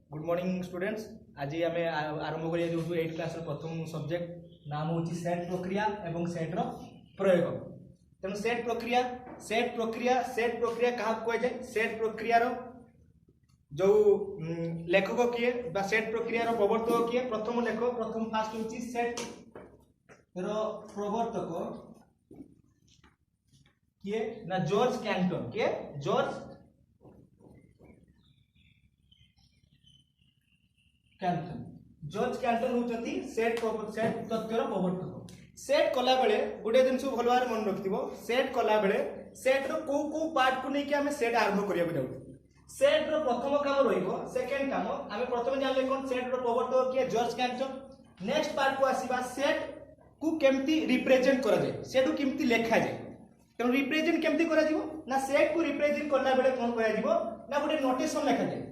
Good morning students. आज आम आरंभ कर 8 क्लास प्रथम सब्जेक्ट नाम हूँ सेट प्रक्रिया एवं सेट प्रयोग। तेणु सेट प्रक्रिया क्या कहुए सेट प्रक्रिया जो लेखक किए सेट प्रक्रिया प्रवर्तक किए प्रथम लेखक प्रथम फास्ट हूँ सेट प्रवर्तक किए ना जॉर्ज कैंटन किए जॉर्ज कैंटन होती सेट तथ्यर प्रवर्तक। सेट कला बेले गोटे जिन भल भाव मन रखिथो सेट कला बेले सेट रो को पार्ट को लेके आमे सेट आरंभ करिया जाऊ। सेट रो प्रथम काम रहिबो सेकंड काम आमे प्रथम जानले कोन सेट रो प्रवर्तक किए जॉर्ज कैंटन। नेक्स्ट पार्ट को आसीबा सेट को केमती रिप्रेजेंट करा जाय सेट को केमती लेखा जाय। तेणु रिप्रेजेंट केमती करा जिवो ना सेट को रिप्रेजेंट करला बेले कोन करा जिवो ना गोटे नोटेशन लेखा जाय।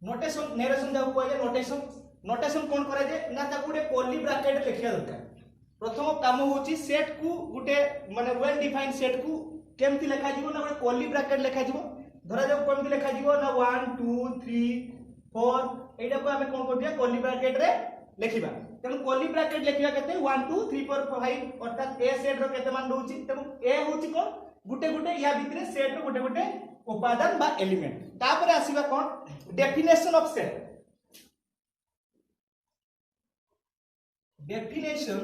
नोटेशन नेरेशन जाऊ कहले नोटेशन नोटेशन कोन करा जाय ना ता गोटे कर्ली ब्रैकेट लिखिया दरकार। प्रथम काम होची सेट को गोटे माने वेल डिफाइंड सेट को केमती लेखा जिवो ना गोटे कर्ली ब्रैकेट लेखा जिवो। धरा जाऊ केमती लेखा जिवो ना 1 2 3 4 एटा को हमें कोन कर दिया कर्ली ब्रैकेट रे लिखिबा। तेणु कर्ली ब्रैकेट लिखिबा केते 1 2 3 4 5 अर्थात ए सेट रो केते मान रहउची। तेणु ए होची कोन गुटे गुटे या भितरे सेट रो गुटे गुटे उपादान बा एलिमेंट। तापर आसीबा कोन definition of set. Definition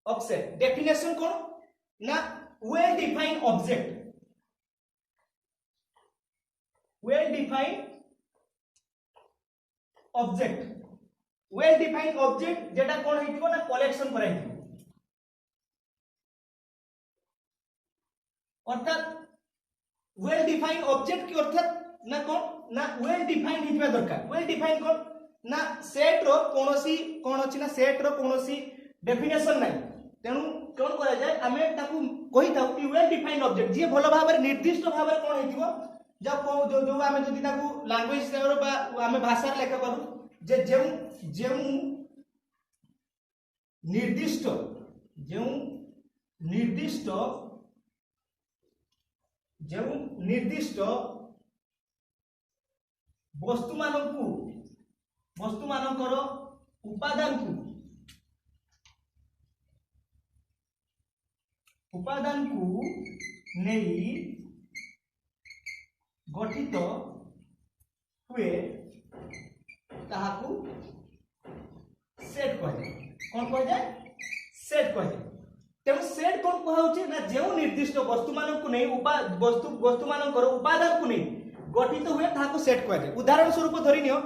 of set definition कोन ना well defined object well defined object जेटा कोन हेतिबो ना कलेक्शन करा हेतिबो। अर्थात वेल डिफाइंड ऑब्जेक्ट की अर्थात ना कोन ना वेल डिफाइंड हितबा दरकार। वेल डिफाइंड कोन ना सेट रो कोनोसी कोन अछि ना सेट रो कोनोसी डेफिनेशन नै। तेनु कोन करा जाय आमे ताकू कहि ताऊ कि वेल डिफाइंड ऑब्जेक्ट जे भलो भाबरे निर्दिष्ट भाबरे कोन हेतिबो जो जो आमे जदि ताकू लैंग्वेज सेरो बा आमे भाषा लेखा करू जे जेउ निर्दिष्ट वस्तु मानकर उपादान को नहीं गठित हुए ताहाकू सेट कह जाए। कौन कह जाए सेट कह जाए। तेणु सेट कौन कहुचे ना जो निर्दिष्ट वस्तु मान को नहीं वस्तु मानकर उपादान को नहीं गठित हुए ताहाकू सेट कह जाए। उदाहरण स्वरूप धरि नियो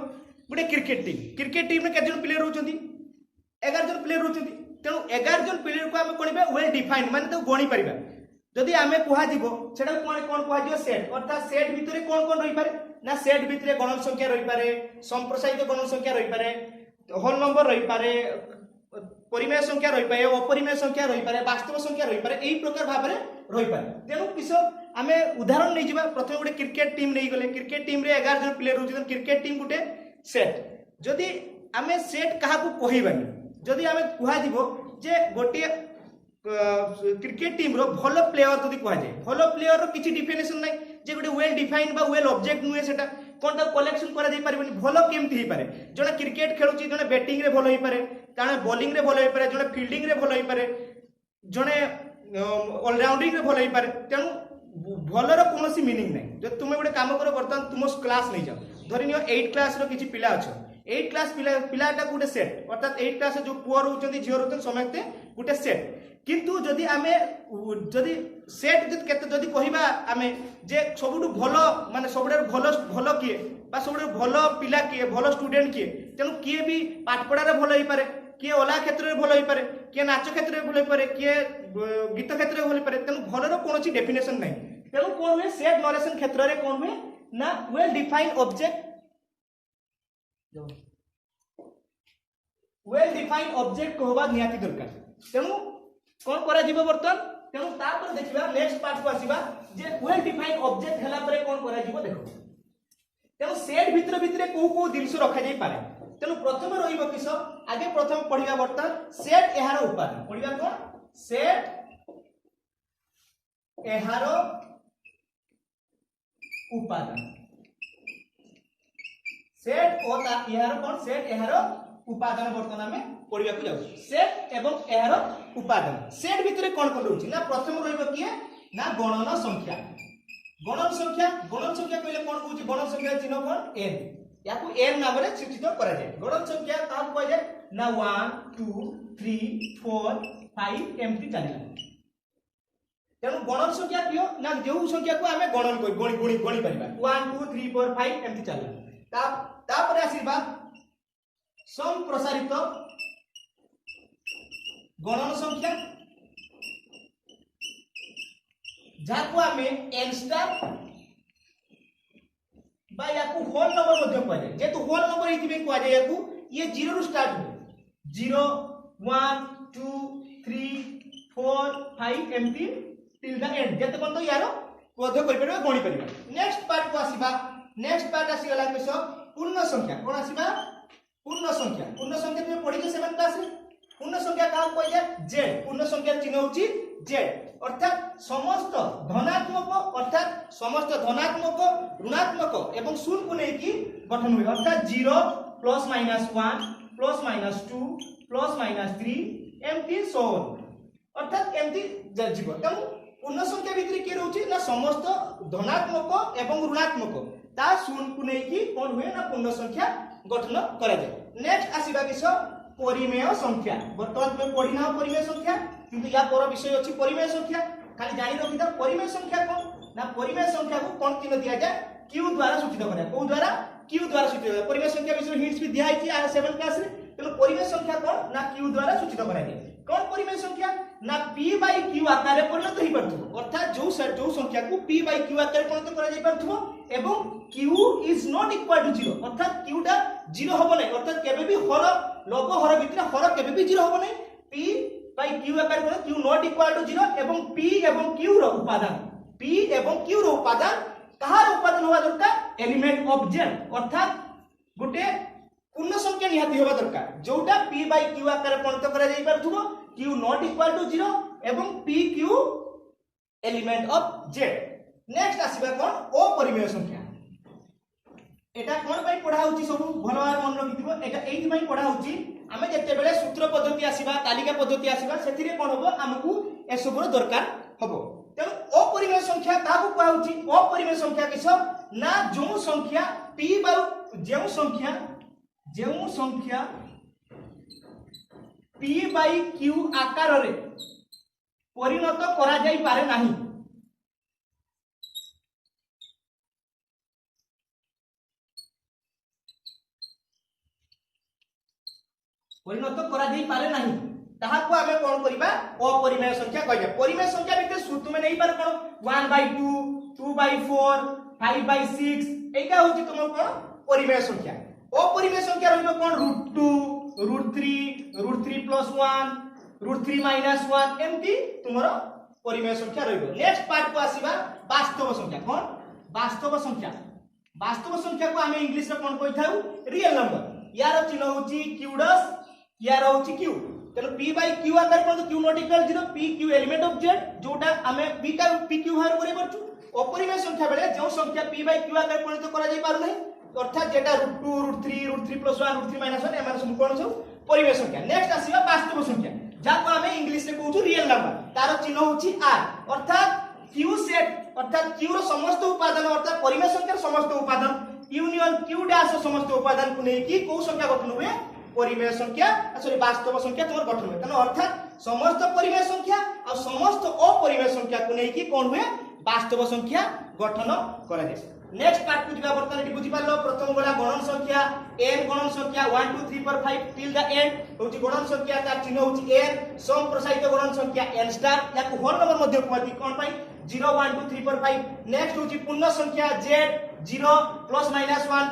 गोटे क्रिकेट टीम में केते जन प्लेयर रहउचंदी 11 जन प्लेयर रहउचंदी। तेणु 11 जन प्लेयर को आमे कोनिबे वेल डिफाइंड माने तो गणी परिबा। जदि आमे कुहा दिबो सेटा कोन कुहा दियो सेट। अर्थात सेट भितरे कोन रहि पारे ना सेट भितरे गणन संख्या रहि पारे संप्रसारित गणन संख्या रहि पारे होल नंबर रहि पारे परिमेय संख्या रहि पारे अपरिमेय संख्या रहि पारे वास्तव संख्या रहि पारे एही प्रकार भाबरे रहि पारे। तेणु किस आमे उदाहरण नै जिबा प्रथम गोटे क्रिकेट टीम नै गले क्रिकेट टीम रे 11 जन प्लेयर रहउछन क्रिकेट टीम गोटे सेट। जदि आमे सेट काहा को कहिबानी जदि आमे कुहा दिबो जे गोटे क्रिकेट टीम रो भलो प्लेयर जदि कुहा जाय भलो प्लेयर रो किछि डेफिनेशन नै जे गोटे वेल डिफाइंड बा वेल ऑब्जेक्ट नुए सेटा कोनटा कलेक्शन करा जाय पारिबनी भलो केमथि ही पारे। जने क्रिकेट खेलुची जने बैटिंग रे भलो ही पारे जने बॉलिंग रे भलो ही पारे जने फील्डिंग रे भलो ही पारे जने ऑलराउंडिंग रे भलो ही पारे। तेणु भलो रो कोनोसी मीनिंग नै। जदि तुमे गोटे काम करो बर्तमान तुम क्लास नै जाओ धरि नियो 8 क्लास रो किछि पिला अछ 8 क्लास पिलाटा गोटे सेट। अर्थात 8 क्लास जो पुअर रहउचंदी झियो रहउचंदी समस्ते गोटे सेट। किंतु जदि आमे जदि सेट जदि कहिबा आमे जे सबुठु भलो माने सबुठु भलो किए बा सबुठु भलो पिला किए भलो स्टूडेंट किए। तेणु किए भी पाठ पढ़ा रे भलो ही पारे किए ओला क्षेत्र रे भलो ही पारे किए नाच क्षेत्र रे भलो ही पारे किए गीत क्षेत्र रे भलो ही पारे। तेणु भलो रो कोनोसी डेफिनेशन नै। तेणु कोन हुए सेट नरेशन क्षेत्र रे कोन हुए ना वेल डिफाइंड ऑब्जेक्ट कहबा नियाती दरकार। तेणु कौन करा जीवो बर्तन तेणु तापर देखिबा नेक्स्ट पार्ट को आसीबा जे वेल डिफाइंड ऑब्जेक्ट हला परे कौन करा जीवो देखो। तेणु सेट भितरे को जिनिस रखा जाई पारे। तेणु प्रथम रहिबो किस आगे प्रथम पढिबा बर्तन सेट एहार उपादान पढिबा कोन सेट एहार उपादान सेट ओ यार कोन सेट एहारो उपादान वर्तमान में पढ़िया को जाउ सेट एवं एहारो उपादान सेट भितरे कोन कोन रहउची ना प्रथम रहइबो किए ना गणन संख्या कहले कोन कहउची गणन संख्या चिन्ह कोन n याकू n नाम रे सूचित करा जाय गणन संख्या का कहै जाय ना 1 2 3 4 5 एमती चलिला तेनु गणन संख्या कियो ना जेउ संख्या को हमें गणन गणी परिबा 1 2 3 4 5 एमती चलिला तापर आसीबा संप्रसारित गणन संख्या जाको हमें n स्टार बा याकू होल नंबर मध्य कहै जाय जेतु होल नंबर इति में कहै जाय याकू ये 0 रु स्टार्ट हो 0 1 2 3 4 5 एमती टिल द एंड जेते कोन तो यारो मध्य करि परबा गणी परबा नेक्स्ट पार्ट को आसीबा नेक्स्ट पार्ट आसी गला केस पूर्ण संख्या कोन आसीबा पूर्ण संख्या तुमे पढि के 7 क्लास रे पूर्ण संख्या का कहै जाय z पूर्ण संख्या चिन्ह होची z अर्थात समस्त धनात्मक ऋणात्मक एवं शून्य को लेकी गठन हुए अर्थात 0 plus minus 1 plus minus 2 plus minus 3 एमती सो अर्थात एमती जीव तेणु पूर्ण संख्या भितर के रहउची ना समस्त धनात्मक एवं ऋणात्मक ता शून्य को लेकी कोन हुए ना पूर्ण संख्या गठन करा जाय नेक्स्ट आसीबा किस परिमेय संख्या वर्तमान में पढ़िना परिमेय संख्या किंतु या पर विषय अछि परिमेय संख्या खाली जानि रखिदा परिमेय संख्या कोन ना परिमेय संख्या को कोन चिन्ह दिया जाय q द्वारा सूचित करा को द्वारा q द्वारा सूचित करा परिमेय संख्या विषय हिंट्स भी दिया आइछि आ 7 क्लास रे तेनु परिमेय संख्या कोन ना q द्वारा सूचित करा जाय कोन परिमेय संख्या ना p बाय q आकार रे परिणत होई परथु अर्थात जो संख्या को p बाय q आकार रे परिणत करा जाय परथु एवं q is not equal to 0 अर्थात q टा 0 होबो नै अर्थात केबे भी हर लघु हर भितर हर केबे भी 0 होबो नै p बाय q आकार रे q नॉट इक्वल टू 0 एवं p एवं q रो उपादान p एवं q रो उपादान कहार उपादान होबा दरकार एलिमेंट ऑफ z अर्थात गुटे पूर्ण संख्या निहाती होबा दरकार जोटा p बाय q आकार रे परिणत करा जाय परथुबो q नॉट इक्वल टू 0 एवं p q element of z next आसीबा कोन अपरिमेय संख्या एटा कोन पई पढा होची सब भलो भाव मन रखिथिबो एटा एथि पई पढा होची आमे जते बेले सूत्र पद्धति आसीबा तालिका पद्धति आसीबा सेथिरे कोन होबो हमकु ए सबरो दरकार होबो तेनु अपरिमेय संख्या काहू कहै होची अपरिमेय संख्या किस ना जो संख्या p बाय जेउ संख्या p बाय q आकार रे परिणत करा जाई पारे नाही परिणत करा जाई पारे नाही ताहा को हमें कोन करिबा अपरिमेय संख्या कहै परिमेय संख्या भितर सूत्र में नहीं पारे कोन 1/2 2/4 5/6 एका होची तुम कोन परिमेय संख्या अपरिमेय संख्या रहइबो कोन √2 √3 +1 √3 -1 एमती तुमरो परिमेय संख्या रहइबो नेक्स्ट पार्ट को आसीबा वास्तव संख्या कोन वास्तव संख्या को हमें इंग्लिश रे कोन कहिथाउ रियल नंबर यार चिन्ह होची q' यार होची q तेनो p बाय q आकार कोन q not equal 0 p q element of z जोटा हमें p का p q बाहर करे परछु अपरिमेय संख्या बेले जो संख्या p बाय q आकार परिणत करा जाई पारु नै अर्थात जेटा √2 √3 +1 √3 -1 एमान सब कोन सब परिमेय संख्या नेक्स्ट आसीबा वास्तव संख्या जाको हमें इंग्लिश रे कहउछु रियल नंबर तार चिन्ह होची r अर्थात q सेट अर्थात q रो समस्त उपादान अर्थात परिमेय संख्यार समस्त उपादान यूनियन q डैश समस्त उपादान को नै कि को संख्या गठन हुए परिमेय संख्या सॉरी वास्तव संख्या तुम गठन हुए तनो अर्थात समस्त परिमेय संख्या और समस्त अपरिमेय संख्या को नै कि कोन हुए वास्तव संख्या गठन करा जाय नेक्स्ट पार्ट को जिबा बर्तन एटी बुझी पालो प्रथम गोला गणन संख्या n गणन संख्या 1 2 3 4 5 टिल द एंड होची गणन संख्या तार चिन्ह होची n संप्रसारित गणन संख्या n स्टार याको होल नंबर मध्ये कहती कोन पाई 0 1 2 3 4 5 नेक्स्ट होची पूर्ण संख्या z 0 +- 1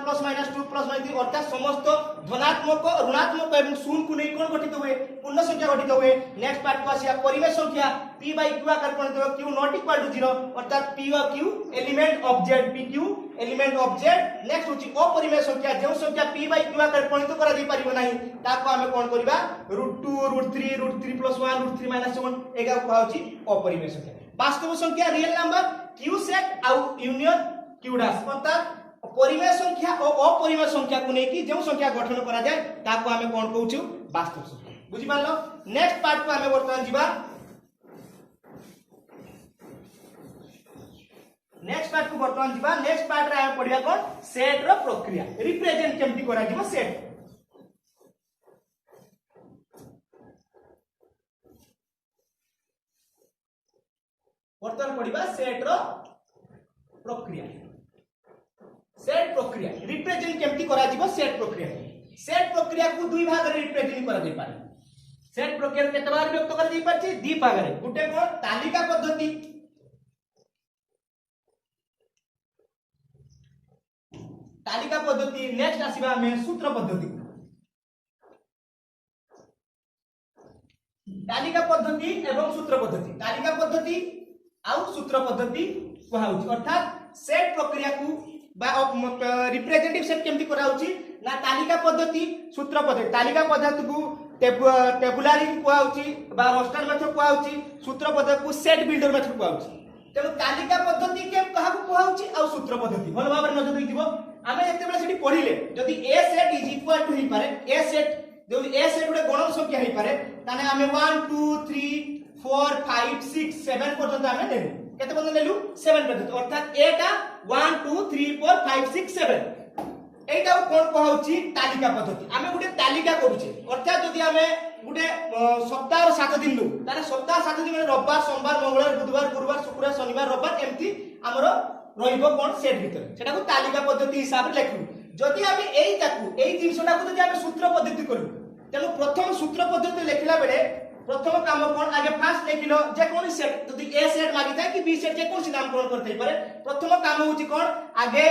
+- 2 +- 3 अर्थात समस्त धनात्मक ऋणात्मक एवं शून्य को नै कोन गठित हुए पूर्ण संख्या गठित हुए नेक्स्ट पार्ट को आसिया परिमेय संख्या p बाय q आकार परिणत हो q नॉट इक्वल टू 0 अर्थात p और q element of z p q element of z next होची अपरिमेय संख्या जो संख्या p बाय q आकार परिणत करा दे परिबो नाही ताको हमें कोन करबा √2 √3 √3 +1 √3 -1 एगा कहउची अपरिमेय संख्या वास्तव संख्या रियल नंबर q सेट आउ यूनियन q डैश अर्थात परिमेय संख्या और अपरिमेय संख्या को लेकी जो संख्या गठन करा जाए ताको हमें कोन कहउछु वास्तव संख्या बुझि पारलो। नेक्स्ट पार्ट को हमें वर्तमान जीवा नेक्स्ट पार्ट को वर्तमान जीवा नेक्स्ट पार्ट रे हम पढिया कोन सेट रो प्रक्रिया रिप्रेजेंट केमती करा जीवो सेट वर्तमान पढिबा सेट रो प्रक्रिया रिप्रेजेंट केमती करा जीवो सेट प्रक्रिया को दुई भाग रे रिप्रेजेंट करा जाय पारे। सेट प्रक्रिया केते बार व्यक्त करा जाय पारछि दी भाग रे गुटे कोन तालिका पद्धति नेक्स्ट आसीबा हमें सूत्र पद्धति तालिका पद्धति एवं सूत्र पद्धति तालिका पद्धति आउ सूत्र पद्धति कहाउछि अर्थात सेट प्रक्रिया को बा रिप्रेजेंटेटिव सेट केमती कराउछि ना तालिका पद्धति सूत्र पद्धति तालिका पद्धति को टेबुलारी कहाउछि बा रोस्टर मेथड कहाउछि सूत्र पद्धति को सेट बिल्डर मेथड कहाउछि। तेणु तालिका पद्धति के कहाकू कहाउछि आ सूत्र पद्धति भल भाबरे नजर दैथिबो आमे एते बेला सेठी पढिले जदि ए सेट इज इक्वल टू ही पारे ए सेट जदि ए सेट गुटे गणन संख्या ही पारे ताने आमे 1 2 3 4 5 6 7 पर्यंत आमे लेलु केते पर्यंत लेलु 7 पर्यंत अर्थात एटा 1 2 3 4 5 6 7 एटा कोन कहाउछि तालिका पद्धति आमे गुटे तालिका करूछे अर्थात जदि आमे गुटे सप्ताह 7 दिन लु ताने सप्ताह 7 दिन रविवार सोमवार मंगलवार बुधवार गुरुवार शुक्रवार शनिवार रविवार एमती हमरो रहिबो कोन सेट भीतर सेटा को तालिका पद्धति हिसाब रे लेखु जदि आमे एई जिंसटा को जदि आमे सूत्र पद्धति करू तेनु प्रथम सूत्र पद्धति लेखिला बेले प्रथम काम कोन आगे फास्ट लेखिलो जे कोन सेट जदि ए सेट मागी थाए कि बी सेट जे कोन नामकरण करथै पारे प्रथम काम होची कोन आगे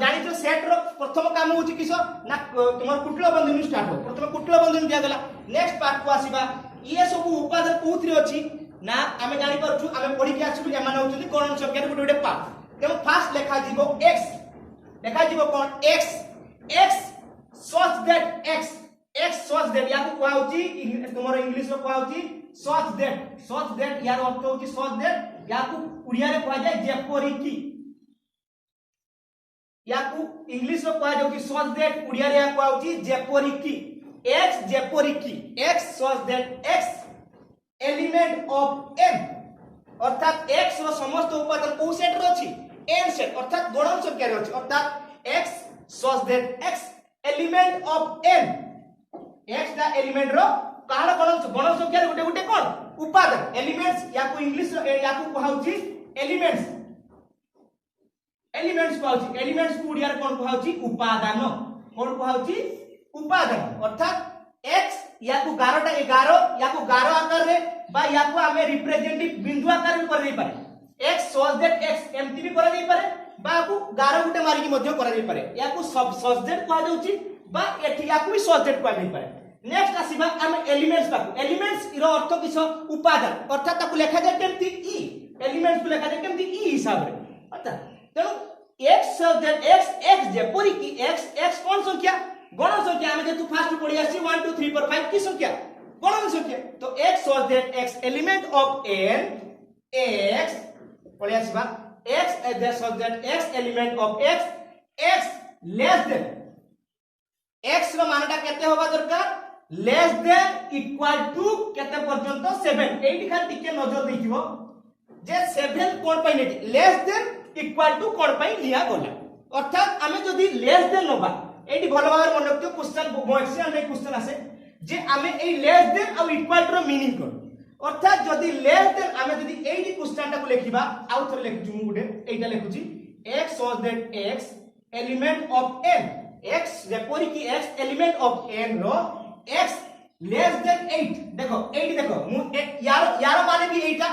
जानि जो सेट रो प्रथम काम होची किसो ना तुमर कुटल बंधन स्टार्ट हो प्रथम कुटल बंधन दिया गला नेक्स्ट पार्ट को आसीबा ये सब उपादान कोथि अछि ना आमे जानि परछु आमे पढि के आछु एमान होचुनी कोन संख्या गुटे गुटे पार्ट तेम फास्ट लेखा जीवो x लेखा जीवो कोन x such that x such that या को कहउची तुमरो इंग्लिश रो कहउची such that यार अर्थ होची such that या को उड़िया रे कह जाय जेपरि की या को इंग्लिश रो कह जाउची such that उड़िया रे कहउची जेपरि की x जेपरि की x such that x element of m अर्थात x रो समस्त उपादान को सेट रो अछि n सेट अर्थात गणन संख्या रो अछि अर्थात x such that x element of n x दा एलिमेंट रो काहर गणन संख्या गुटे गुटे कोन उपादान एलिमेंट्स या को इंग्लिश या को कहाउची एलिमेंट्स कहाउची एलिमेंट्स को उड़िया रे कोन कहाउची उपादान कोन कहाउची उपादान अर्थात x या को 11 टा 11 या को 11 आकार रे बा या को हमें रिप्रेजेंटेटिव बिंदु आकार में कर दे पारे x सॉस दैट x एमती भी कर दे पारे बा को 11 गुटे मारी की मध्य कर दे पारे या को सब सॉस दैट कहा जाउची बा एठी या को भी सॉस दैट कहा दे पारे। नेक्स्ट आसीबा हम एलिमेंट्स पाकू एलिमेंट्स इरो अर्थ किसो उपादान अर्थात ताकू लेखा जाय केमती ई एलिमेंट्स को लेखा जाय केमती ई हिसाब रे अर्थात तेनु x सॉस दैट x जे परी की x कोन संख्या गणन संख्या हमें जेतु फास्ट पढि आसी 1 2 3 4 5 की संख्या गणन संख्या तो x such that x element of n x पढि आसीबा x that sauce that x element of x less then x रो मानटा केते होबा दरकार लेस देन इक्वल टू केते पर्यंत 7 एठी खाली टिके नजर दैथिबो जे 7 कोन पई नेटी लेस देन इक्वल टू कोन पई लिया गला अर्थात हमें जदी लेस देन नबा एठी भलो भाबरे मन रखियो क्वेश्चन मोएक्शन रे क्वेश्चन आसे जे हमें ए लेस देन और इक्वल टू रो मीनिंग कोन अर्थात जदी लेस देन हमें जदी एठी क्वेश्चन टा को लेखिबा आउ थरे लेखु मु गुटे एटा लेखुची x such that x element of n x जेपरि की x एलिमेंट ऑफ n रो x लेस देन 8 देखो 8 देखो मु यार माने भी 8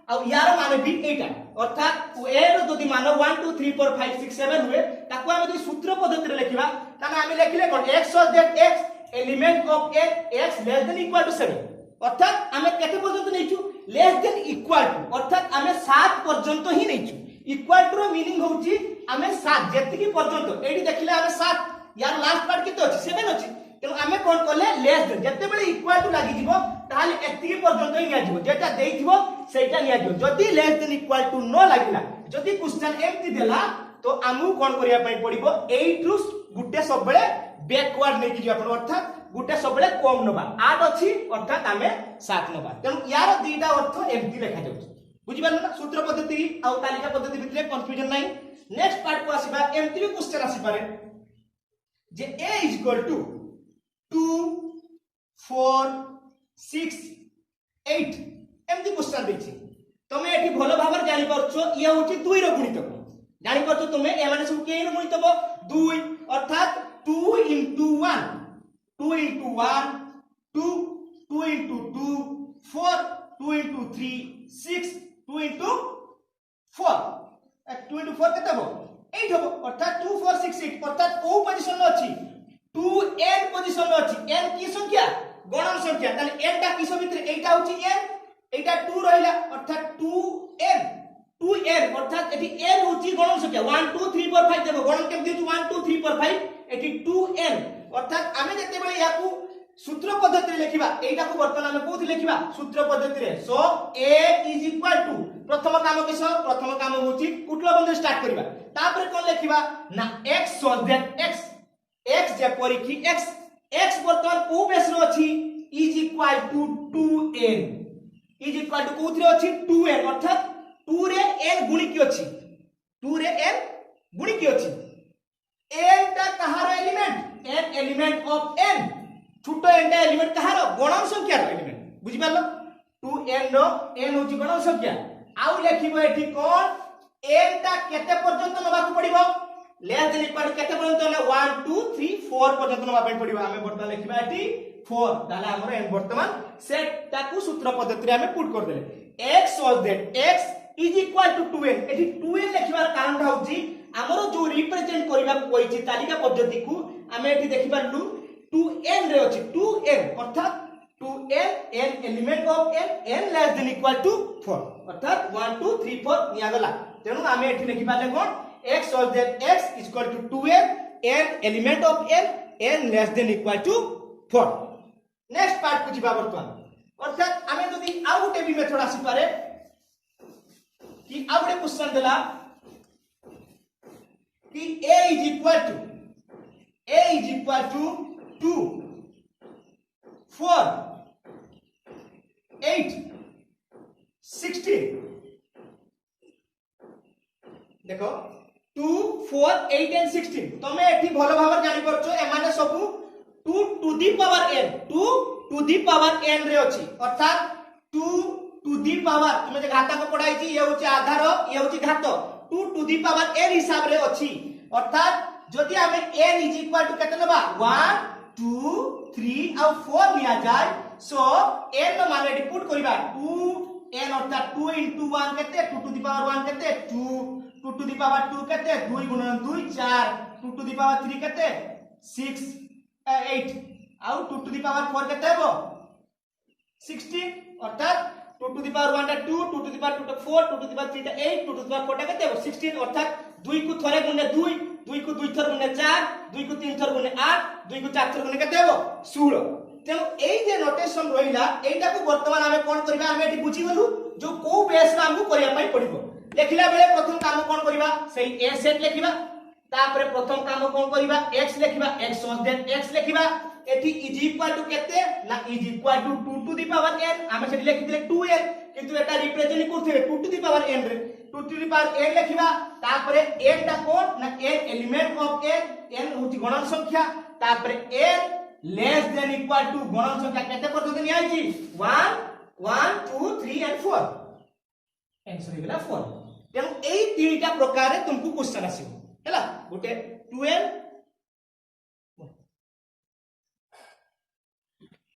आ यार माने भी 8 अर्थात ए रो जदी मानो 1 2 3 4 5 6 7 हुए ताको हम जदी सूत्र पद्धति रे लेखिबा ताने हम लेखिले कोन x such that x element of n x less than equal to 7 अर्थात हम केते पर्यंत नेचू लेस देन इक्वल टू अर्थात हम 7 पर्यंत ही नेचू इक्वल टू रो मीनिंग होउची हम 7 जेति की पर्यंत एडी देखिले हम 7 यार लास्ट पार्ट केते अछि 7 अछि तेनु आमे कोन करले लेस देन जते बेले इक्वल टू लागि जिवो ताले एतिकी पर्यंत ही निया जिवो जेटा देइथिबो सेटा निया जिवो जदी लेस देन इक्वल टू न लागिला जदी क्वेश्चन एमती देला तो आमु कोन करिया पई पड़िबो 8 रु गुटे सब बेले बैकवर्ड नै कि जो अपन अर्थात गुटे सब बेले कम नबा 8 अछि अर्थात आमे 7 नबा तेनु यार दुईटा अर्थ एमती लिखा जाउछ बुझि पारल ना सूत्र पद्धति आ तालिका पद्धति भितरे कंफ्यूजन नै नेक्स्ट पार्ट को आसीबा एमती भी क्वेश्चन आसी पारे जे a = 2 4 6 8 एमती क्वेश्चन दैछि तमे एठी भलो भाबर जानि परछो या होछि 2 रो गुणितक जानि परछो तमे ए माने सब के रो गुणितक 2 अर्थात 2 into 1 2 into 1 2 2 into 2 4 2 into 3 6 2 into 4 2 into 4 केते हो 8 हो अर्थात 2 4 6 8 अर्थात को पोजीशन में अछि 2n पोजीशन में अछि n की संख्या गणन संख्या ताले n टा किसो भितर एटा होछि n एटा 2 रहिला अर्थात 2n अर्थात एठी n होछि गणन संख्या 1 2 3 4 5 देबो गणन केमति होछि 1 2 3 4 5 एठी 2n अर्थात आमे जते बेले याकू सूत्र पद्धति रे लिखिबा एटा को वर्तमान आमे कोथि लिखिबा सूत्र पद्धति रे सो a = प्रथम काम किसो प्रथम काम होछि कुटलो बंद स्टार्ट करिबा तापर कोन लिखिबा ना x सो दैट x जे परीक्षी x वर्तमान को बेस रो अछि = 2n = कोथि रे अछि 2n अर्थात 2 रे n गुणी की अछि 2 रे n गुणी की अछि n ता कहार element n element of n छोटो n ता एलिमेंट कहार गणन संख्या रो एलिमेंट बुझि पारलो 2n रो n होची गणन संख्या आउ लेखिबो एठी कोन n ता केते पर्यंत नबाक पड़िबो लेस देन इक्वल केते पर्यंत ले 1 2 3 4 पर्यंत नबा पई पड़िबो हमें वर्तमान लिखिबा एठी 4 ताले हमर n वर्तमान सेट ताकू सूत्र पद्धति रे हमें पुट कर देले x was that x is equal to 2n एठी 2n लिखिबार कारण होची हमरो जो रिप्रेजेंट करिबा कोइछि तालिका पद्धति को हमें एठी देखि पारलु 2n रे अछि 2n अर्थात 2n n element of n less than equal to 4 अर्थात 1 2 3 4 निया गला तेनु हमें एठी लिखि पाले कोन x was that x is equal to 2n n element of n less than equal to 4 next part को जिबा वर्तमान अर्थात हमें जदी आ गुटे भी मेथड आसी पारे कि आ गुटे क्वेश्चन देला कि a is equal to 2 4 8 16 देखो 2 4 8 and 16 तमे एठी भलो भाबर जानि परछो ए माने सब 2 to the power n 2 to the power n रे अछि अर्थात 2 to the power तुमे जे घाता को पढाई छी ये होची आधार ये होची घात 2 to the power n हिसाब रे अछि अर्थात जदि हमें n = केते लेबा 1 2 3 और 4 लिया जाय सो n नो मान पुट करिबा 2 n अर्थात 2 into 1 केते 2 to the power 1 केते 2 2 to the power 2 केते 2 गुणन 2 4 2 to the power 3 केते 6 8 और 2 to the power 4 केते हो 16 अर्थात 2 to the power 1 टा 2 2 to the power 2 टा 4 2 to the power 3 टा 8 2 to the power 4 टा केते हो 16 अर्थात 2 को थरे गुणे 2 2 को 2 थर गुणे 4 2 को 3 थर गुणे 8 2 को 4 थर गुणे केते हो 16 तेनु एई जे नोटेशन रहिला एटा को वर्तमान हमें कोन करबा हमें एठी बुझी गलु जो को बेस रा हमहु करिया पई पड़िबो लेखिला बेले प्रथम काम कोन करबा सेही a सेट लेखिबा तापरे प्रथम काम कोन करबा x लेखिबा x सो देन x लेखिबा एठी इज इक्वल टू केते ना is equal to 2 to the power n हमें सेठी लिखि दिले 2n किंतु एटा रिप्रेजेंट करथिबे 2 टू द पावर n रे 2 टू द पावर n लेखिबा तापरे n टा कोन ना n एलिमेंट ऑफ n होती गणन संख्या तापरे n less than equal to गणन संख्या केते पर्यंत नि आइछि 1 1 2 3 and 4 आंसर हिला 4 तेनु एई तीनटा प्रकार रे तुमको क्वेश्चन आसीबो हैला गोटे 2n